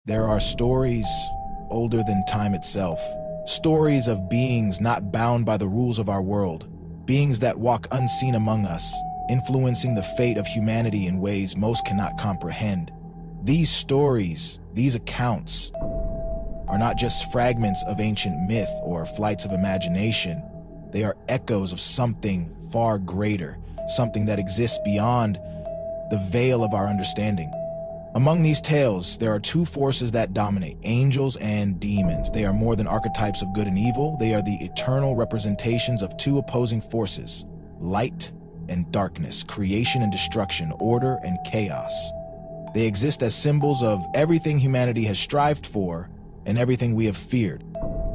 There are stories older than time itself, stories of beings not bound by the rules of our world, beings that walk unseen among us, influencing the fate of humanity in ways most cannot comprehend. These stories, these accounts, are not just fragments of ancient myth or flights of imagination. They are echoes of something far greater, something that exists beyond the veil of our understanding. Among these tales, there are two forces that dominate: angels and demons. They are more than archetypes of good and evil. They are the eternal representations of two opposing forces: light and darkness, creation and destruction, order and chaos. They exist as symbols of everything humanity has strived for and everything we have feared.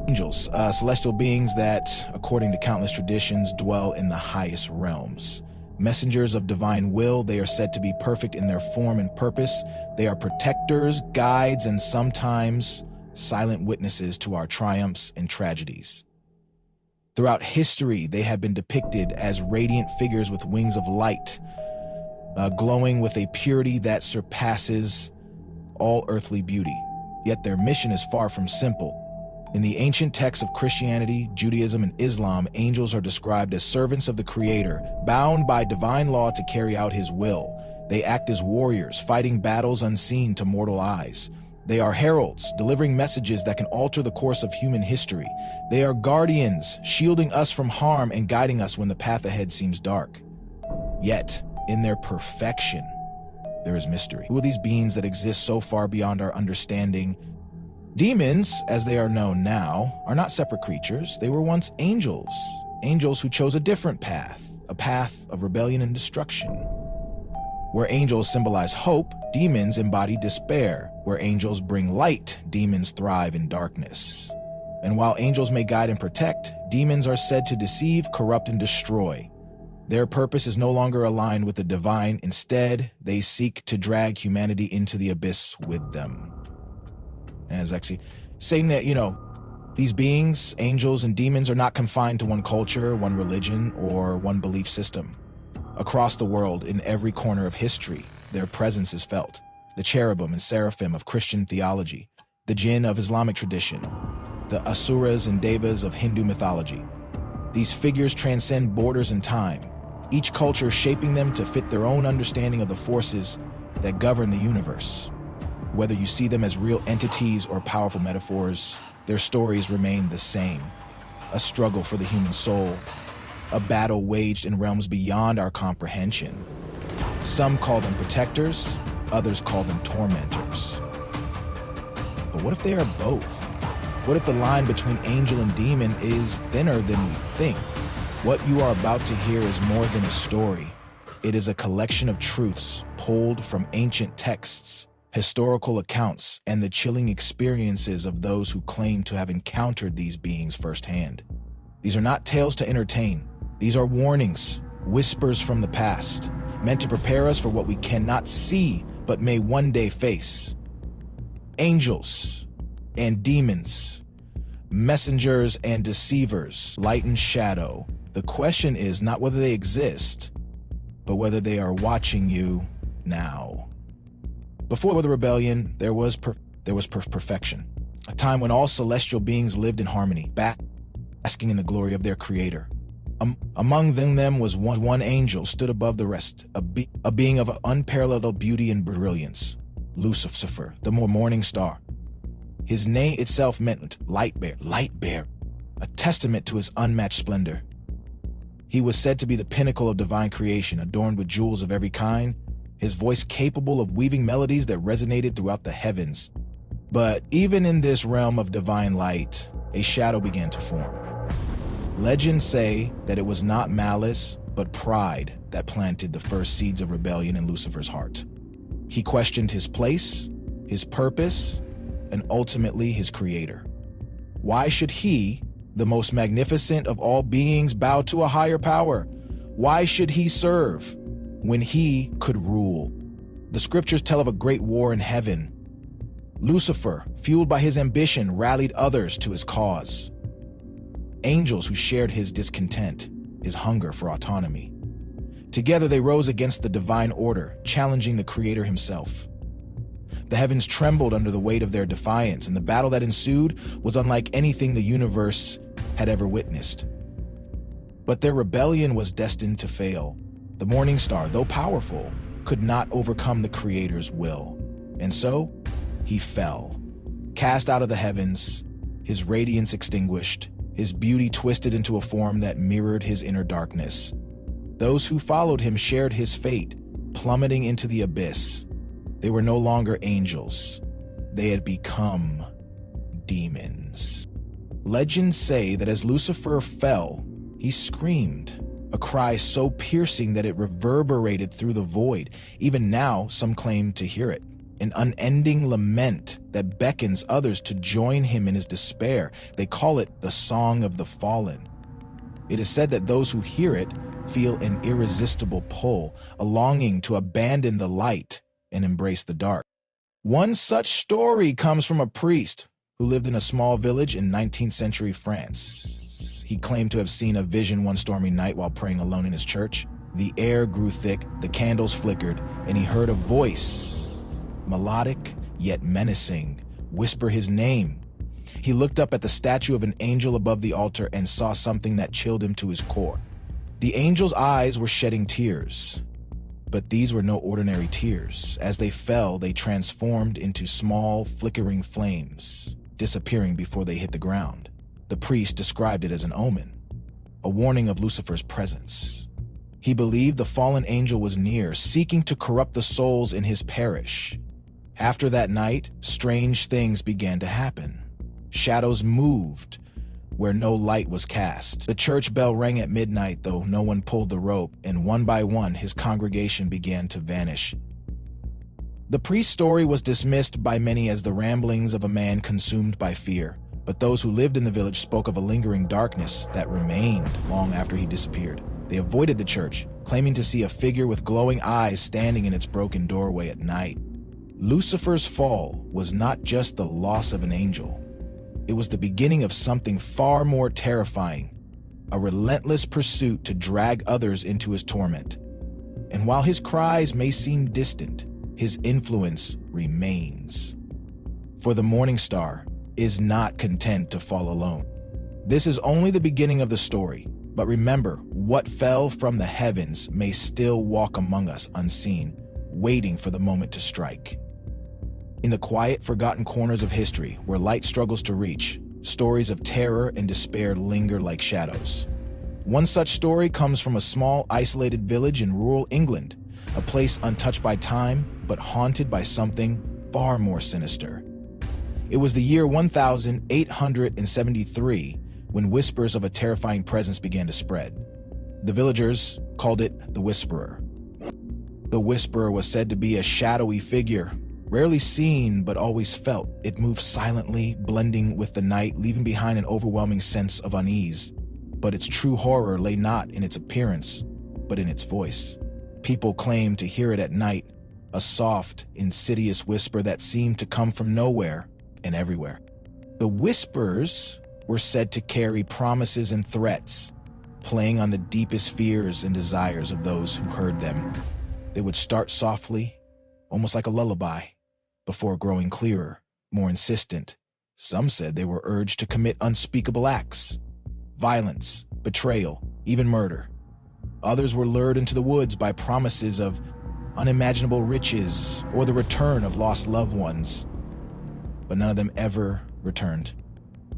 Angels, celestial beings that, according to countless traditions, dwell in the highest realms. Messengers of divine will, they are said to be perfect in their form and purpose. They are protectors, guides, and sometimes silent witnesses to our triumphs and tragedies. Throughout history, they have been depicted as radiant figures with wings of light, glowing with a purity that surpasses all earthly beauty. Yet their mission is far from simple. In the ancient texts of Christianity, Judaism, and Islam, angels are described as servants of the Creator, bound by divine law to carry out His will. They act as warriors, fighting battles unseen to mortal eyes. They are heralds, delivering messages that can alter the course of human history. They are guardians, shielding us from harm and guiding us when the path ahead seems dark. Yet, in their perfection, there is mystery. Who are these beings that exist so far beyond our understanding? Demons, as they are known now, are not separate creatures. They were once angels, angels who chose a different path, a path of rebellion and destruction. Where angels symbolize hope, demons embody despair. Where angels bring light, demons thrive in darkness. And while angels may guide and protect, demons are said to deceive, corrupt, and destroy. Their purpose is no longer aligned with the divine. Instead, they seek to drag humanity into the abyss with them. And it's actually saying that, these beings, angels and demons, are not confined to one culture, one religion, or one belief system. Across the world, in every corner of history, their presence is felt. The cherubim and seraphim of Christian theology, the jinn of Islamic tradition, the asuras and devas of Hindu mythology. These figures transcend borders and time, each culture shaping them to fit their own understanding of the forces that govern the universe. Whether you see them as real entities or powerful metaphors, their stories remain the same. A struggle for the human soul, a battle waged in realms beyond our comprehension. Some call them protectors, others call them tormentors. But what if they are both? What if the line between angel and demon is thinner than we think? What you are about to hear is more than a story. It is a collection of truths pulled from ancient texts, historical accounts, and the chilling experiences of those who claim to have encountered these beings firsthand. These are not tales to entertain. These are warnings, whispers from the past, meant to prepare us for what we cannot see but may one day face. Angels and demons, messengers and deceivers, light and shadow. The question is not whether they exist, but whether they are watching you now. Before the rebellion, there was perfection, a time when all celestial beings lived in harmony, basking in the glory of their Creator. Among them was one angel stood above the rest, a being of unparalleled beauty and brilliance, Lucifer, the morning star. His name itself meant light bearer, a testament to his unmatched splendor. He was said to be the pinnacle of divine creation, adorned with jewels of every kind, his voice capable of weaving melodies that resonated throughout the heavens. But even in this realm of divine light, a shadow began to form. Legends say that it was not malice, but pride that planted the first seeds of rebellion in Lucifer's heart. He questioned his place, his purpose, and ultimately his Creator. Why should he, the most magnificent of all beings, bow to a higher power? Why should he serve when he could rule? The scriptures tell of a great war in heaven. Lucifer, fueled by his ambition, rallied others to his cause. Angels who shared his discontent, his hunger for autonomy. Together they rose against the divine order, challenging the Creator himself. The heavens trembled under the weight of their defiance, and the battle that ensued was unlike anything the universe had ever witnessed. But their rebellion was destined to fail. The morning star, though powerful, could not overcome the Creator's will. And so, he fell. Cast out of the heavens, his radiance extinguished, his beauty twisted into a form that mirrored his inner darkness. Those who followed him shared his fate, plummeting into the abyss. They were no longer angels. They had become demons. Legends say that as Lucifer fell, he screamed, a cry so piercing that it reverberated through the void. Even now, some claim to hear it, an unending lament that beckons others to join him in his despair. They call it the Song of the Fallen. It is said that those who hear it feel an irresistible pull, a longing to abandon the light and embrace the dark. One such story comes from a priest who lived in a small village in 19th century France. He claimed to have seen a vision one stormy night while praying alone in his church. The air grew thick, the candles flickered, and he heard a voice, melodic yet menacing, whisper his name. He looked up at the statue of an angel above the altar and saw something that chilled him to his core. The angel's eyes were shedding tears, but these were no ordinary tears. As they fell, they transformed into small, flickering flames, disappearing before they hit the ground. The priest described it as an omen, a warning of Lucifer's presence. He believed the fallen angel was near, seeking to corrupt the souls in his parish. After that night, strange things began to happen. Shadows moved where no light was cast. The church bell rang at midnight, though no one pulled the rope, and one by one, his congregation began to vanish. The priest's story was dismissed by many as the ramblings of a man consumed by fear. But those who lived in the village spoke of a lingering darkness that remained long after he disappeared. They avoided the church, claiming to see a figure with glowing eyes standing in its broken doorway at night. Lucifer's fall was not just the loss of an angel. It was the beginning of something far more terrifying, a relentless pursuit to drag others into his torment. And while his cries may seem distant, his influence remains. For the morning star is not content to fall alone. This is only the beginning of the story, but remember, what fell from the heavens may still walk among us unseen, waiting for the moment to strike. In the quiet, forgotten corners of history, where light struggles to reach, stories of terror and despair linger like shadows. One such story comes from a small, isolated village in rural England, a place untouched by time, but haunted by something far more sinister. It was the year 1873 when whispers of a terrifying presence began to spread. The villagers called it the Whisperer. The Whisperer was said to be a shadowy figure, rarely seen but always felt. It moved silently, blending with the night, leaving behind an overwhelming sense of unease. But its true horror lay not in its appearance, but in its voice. People claimed to hear it at night, a soft, insidious whisper that seemed to come from nowhere and everywhere. The whispers were said to carry promises and threats, playing on the deepest fears and desires of those who heard them. They would start softly, almost like a lullaby, before growing clearer, more insistent. Some said they were urged to commit unspeakable acts, violence, betrayal, even murder. Others were lured into the woods by promises of unimaginable riches or the return of lost loved ones. But none of them ever returned.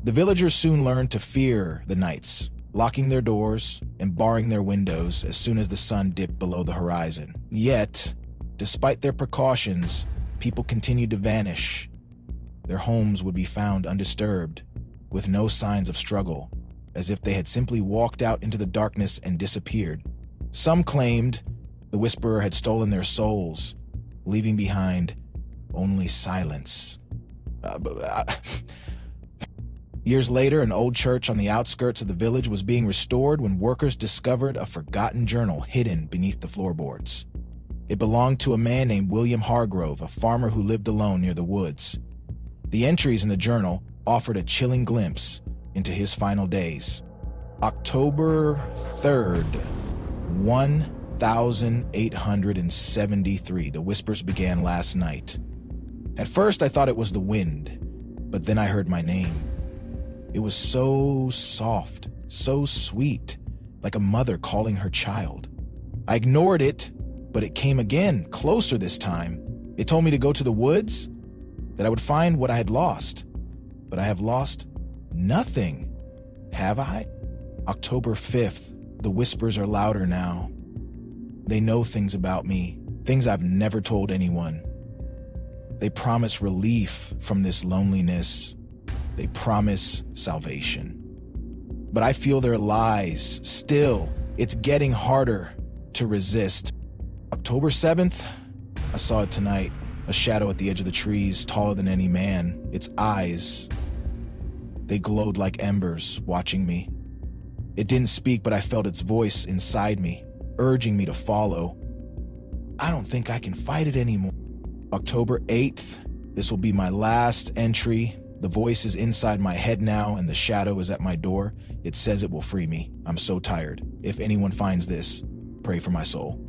The villagers soon learned to fear the nights, locking their doors and barring their windows as soon as the sun dipped below the horizon. Yet, despite their precautions, people continued to vanish. Their homes would be found undisturbed, with no signs of struggle, as if they had simply walked out into the darkness and disappeared. Some claimed the Whisperer had stolen their souls, leaving behind only silence. Years later, an old church on the outskirts of the village was being restored when workers discovered a forgotten journal hidden beneath the floorboards. It belonged to a man named William Hargrove, a farmer who lived alone near the woods. The entries in the journal offered a chilling glimpse into his final days. October 3rd, 1873, the whispers began last night. At first, I thought it was the wind, but then I heard my name. It was so soft, so sweet, like a mother calling her child. I ignored it, but it came again, closer this time. It told me to go to the woods, that I would find what I had lost. But I have lost nothing, have I? October 5th, the whispers are louder now. They know things about me, things I've never told anyone. They promise relief from this loneliness. They promise salvation. But I feel their lies. Still, it's getting harder to resist. October 7th, I saw it tonight. A shadow at the edge of the trees, taller than any man. Its eyes, they glowed like embers, watching me. It didn't speak, but I felt its voice inside me, urging me to follow. I don't think I can fight it anymore. October 8th, this will be my last entry. The voice is inside my head now, and the shadow is at my door. It says it will free me. I'm so tired. If anyone finds this, pray for my soul.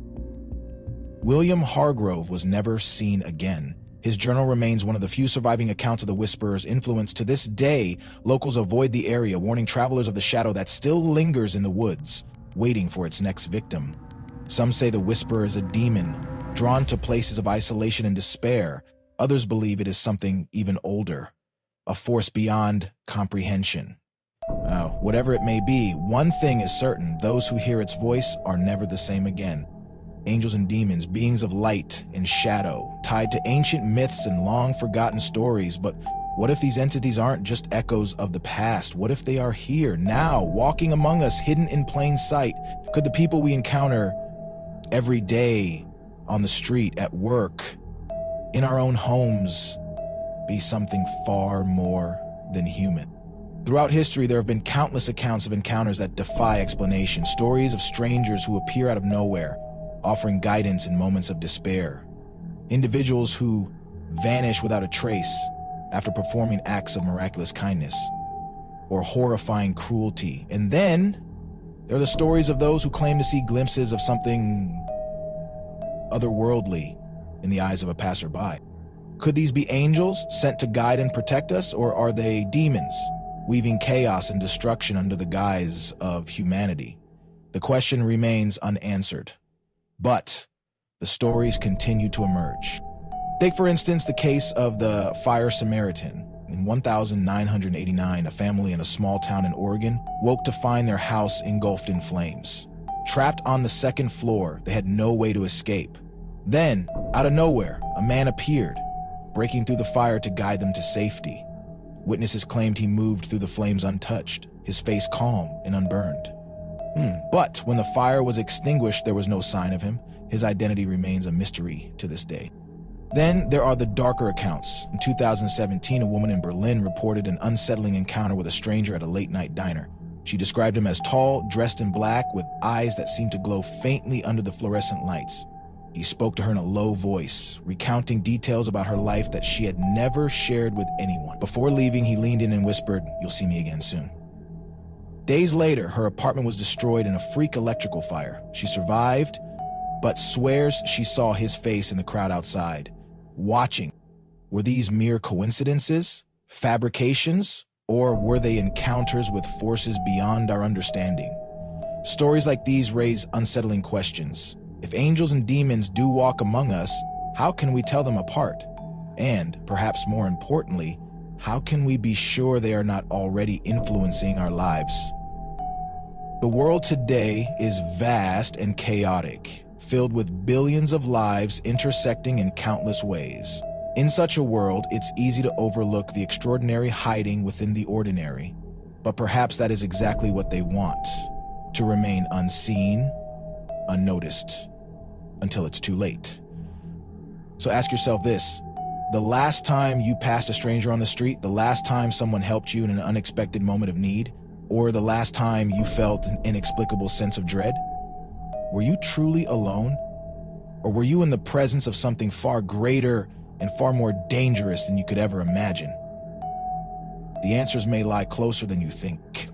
William Hargrove was never seen again. His journal remains one of the few surviving accounts of the Whisperer's influence. To this day, locals avoid the area, warning travelers of the shadow that still lingers in the woods, waiting for its next victim. Some say the Whisperer is a demon, drawn to places of isolation and despair. Others believe it is something even older, a force beyond comprehension. Whatever it may be, one thing is certain: those who hear its voice are never the same again. Angels and demons, beings of light and shadow, tied to ancient myths and long-forgotten stories. But what if these entities aren't just echoes of the past? What if they are here, now, walking among us, hidden in plain sight? Could the people we encounter every day, on the street, at work, in our own homes, be something far more than human? Throughout history, there have been countless accounts of encounters that defy explanation, stories of strangers who appear out of nowhere, offering guidance in moments of despair, individuals who vanish without a trace after performing acts of miraculous kindness or horrifying cruelty. And then there are the stories of those who claim to see glimpses of something otherworldly in the eyes of a passerby. Could these be angels sent to guide and protect us, or are they demons weaving chaos and destruction under the guise of humanity? The question remains unanswered. But the stories continue to emerge. Take, for instance, the case of the Fire Samaritan. In 1989, a family in a small town in Oregon woke to find their house engulfed in flames. Trapped on the second floor, they had no way to escape. Then, out of nowhere, a man appeared, breaking through the fire to guide them to safety. Witnesses claimed he moved through the flames untouched, his face calm and unburned. But when the fire was extinguished, there was no sign of him. His identity remains a mystery to this day. Then there are the darker accounts. In 2017, a woman in Berlin reported an unsettling encounter with a stranger at a late-night diner. She described him as tall, dressed in black, with eyes that seemed to glow faintly under the fluorescent lights. He spoke to her in a low voice, recounting details about her life that she had never shared with anyone. Before leaving, he leaned in and whispered, "You'll see me again soon." Days later, her apartment was destroyed in a freak electrical fire. She survived, but swears she saw his face in the crowd outside, watching. Were these mere coincidences, fabrications, or were they encounters with forces beyond our understanding? Stories like these raise unsettling questions. If angels and demons do walk among us, how can we tell them apart? And, perhaps more importantly, how can we be sure they are not already influencing our lives? The world today is vast and chaotic, filled with billions of lives intersecting in countless ways. In such a world, it's easy to overlook the extraordinary hiding within the ordinary. But perhaps that is exactly what they want, to remain unseen, unnoticed, until it's too late. So ask yourself this: the last time you passed a stranger on the street, the last time someone helped you in an unexpected moment of need, or the last time you felt an inexplicable sense of dread? Were you truly alone? Or were you in the presence of something far greater and far more dangerous than you could ever imagine? The answers may lie closer than you think.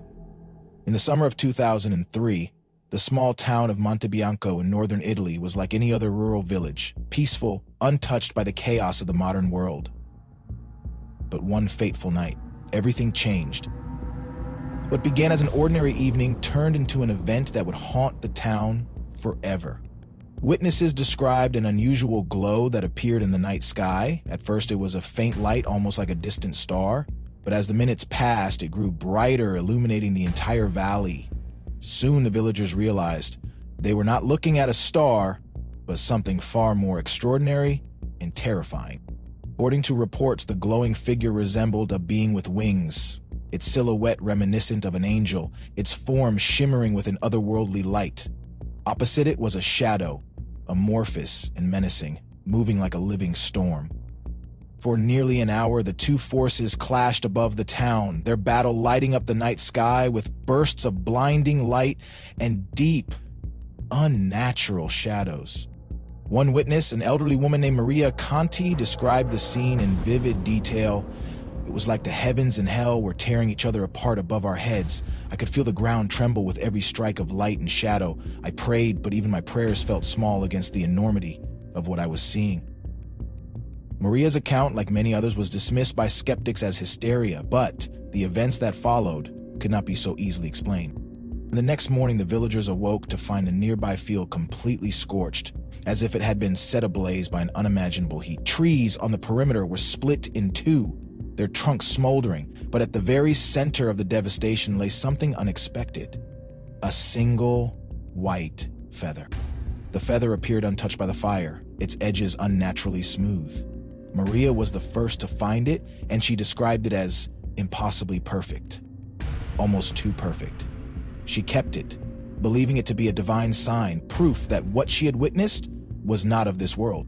In the summer of 2003, the small town of Montebianco in northern Italy was like any other rural village, peaceful, untouched by the chaos of the modern world. But one fateful night, everything changed. What began as an ordinary evening turned into an event that would haunt the town forever. Witnesses described an unusual glow that appeared in the night sky. At first, it was a faint light, almost like a distant star. But as the minutes passed, it grew brighter, illuminating the entire valley. Soon, the villagers realized they were not looking at a star, but something far more extraordinary and terrifying. According to reports, the glowing figure resembled a being with wings, its silhouette reminiscent of an angel, its form shimmering with an otherworldly light. Opposite it was a shadow, amorphous and menacing, moving like a living storm. For nearly an hour, the two forces clashed above the town, their battle lighting up the night sky with bursts of blinding light and deep, unnatural shadows. One witness, an elderly woman named Maria Conti, described the scene in vivid detail. It was like the heavens and hell were tearing each other apart above our heads. I could feel the ground tremble with every strike of light and shadow. I prayed, but even my prayers felt small against the enormity of what I was seeing. Maria's account, like many others, was dismissed by skeptics as hysteria, but the events that followed could not be so easily explained. The next morning, the villagers awoke to find a nearby field completely scorched, as if it had been set ablaze by an unimaginable heat. Trees on the perimeter were split in two, their trunks smoldering, but at the very center of the devastation lay something unexpected: a single white feather. The feather appeared untouched by the fire, its edges unnaturally smooth. Maria was the first to find it, and she described it as impossibly perfect, almost too perfect. She kept it, believing it to be a divine sign, proof that what she had witnessed was not of this world.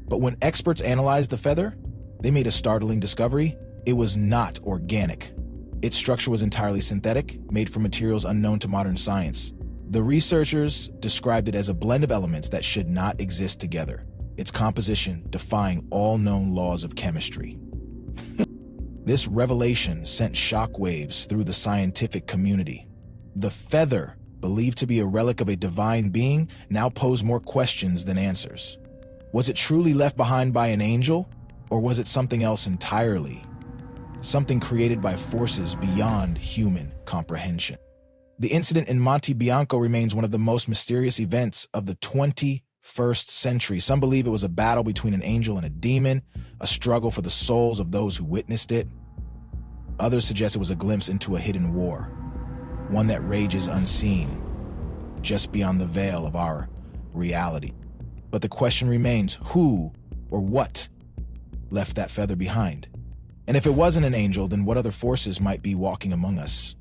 But when experts analyzed the feather, they made a startling discovery. It was not organic. Its structure was entirely synthetic, made from materials unknown to modern science. The researchers described it as a blend of elements that should not exist together, its composition defying all known laws of chemistry. This revelation sent shockwaves through the scientific community. The feather, believed to be a relic of a divine being, now posed more questions than answers. Was it truly left behind by an angel, or was it something else entirely? Something created by forces beyond human comprehension. The incident in Monte Bianco remains one of the most mysterious events of the 21st century. Some believe it was a battle between an angel and a demon, a struggle for the souls of those who witnessed it. Others suggest it was a glimpse into a hidden war, one that rages unseen, just beyond the veil of our reality. But the question remains, who or what left that feather behind? And if it wasn't an angel, then what other forces might be walking among us,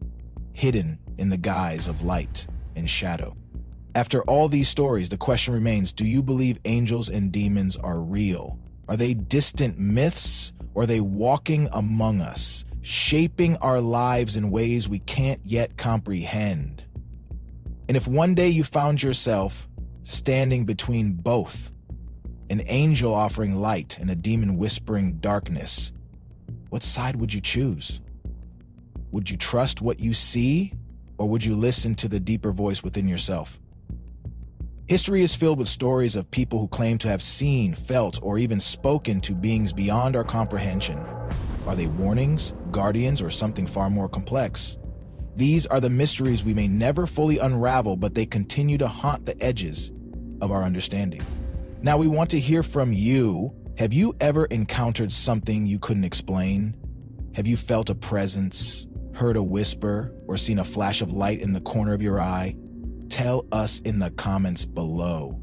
hidden in the guise of light and shadow? After all these stories, the question remains, do you believe angels and demons are real? Are they distant myths, or are they walking among us, shaping our lives in ways we can't yet comprehend? And if one day you found yourself standing between both, an angel offering light and a demon whispering darkness, what side would you choose? Would you trust what you see, or would you listen to the deeper voice within yourself? History is filled with stories of people who claim to have seen, felt, or even spoken to beings beyond our comprehension. Are they warnings, guardians, or something far more complex? These are the mysteries we may never fully unravel, but they continue to haunt the edges of our understanding. Now, we want to hear from you. Have you ever encountered something you couldn't explain? Have you felt a presence, heard a whisper, or seen a flash of light in the corner of your eye? Tell us in the comments below.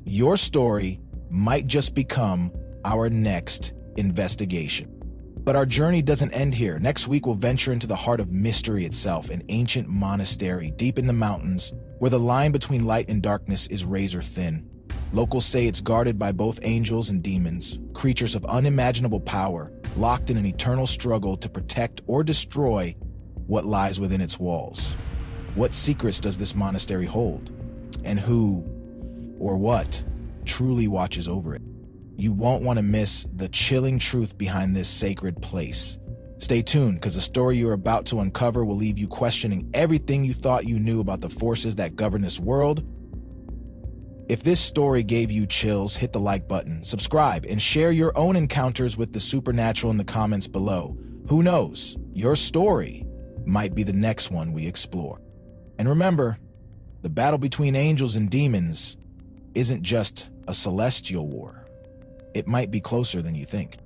Your story might just become our next investigation. But our journey doesn't end here. Next week, we'll venture into the heart of mystery itself, an ancient monastery deep in the mountains where the line between light and darkness is razor thin. Locals say it's guarded by both angels and demons, creatures of unimaginable power, locked in an eternal struggle to protect or destroy what lies within its walls. What secrets does this monastery hold? And who, or what, truly watches over it? You won't want to miss the chilling truth behind this sacred place. Stay tuned, because the story you're about to uncover will leave you questioning everything you thought you knew about the forces that govern this world If this story gave you chills, hit the like button, subscribe, and share your own encounters with the supernatural in the comments below. Who knows, your story might be the next one we explore. And remember, the battle between angels and demons isn't just a celestial war. It might be closer than you think.